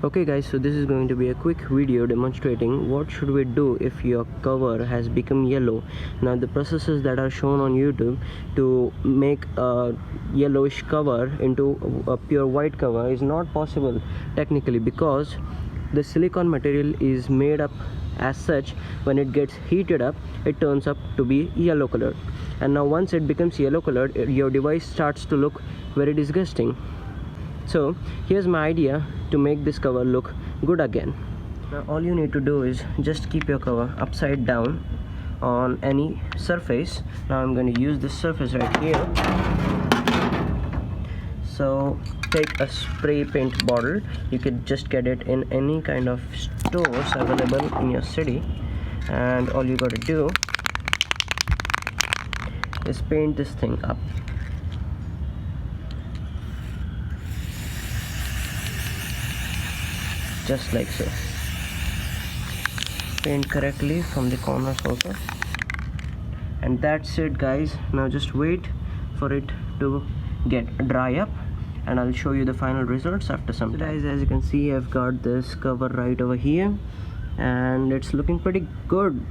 Okay guys, so this is going to be a quick video demonstrating what should we do if your cover has become yellow. Now the processes that are shown on YouTube to make a yellowish cover into a pure white cover is not possible technically, because the silicon material is made up as such. When it gets heated up, it turns up to be yellow colored, and now once it becomes yellow colored, your device starts to look very disgusting. So here's my idea to make this cover look good again. Now all you need to do is just keep your cover upside down on any surface. Now I'm going to use this surface right here. So take a spray paint bottle. You could just get it in any kind of stores available in your city, and all you got to do is paint this thing up. Just like so. Paint correctly from the corners also, and that's it guys. Now just wait for it to get dry up, and I'll show you the final results after some time. So guys, as you can see, I've got this cover right over here and it's looking pretty good.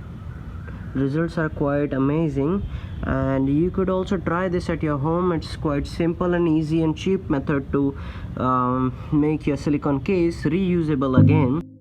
Results are quite amazing, and you could also try this at your home. It's quite simple and easy and cheap method to make your silicone case reusable again.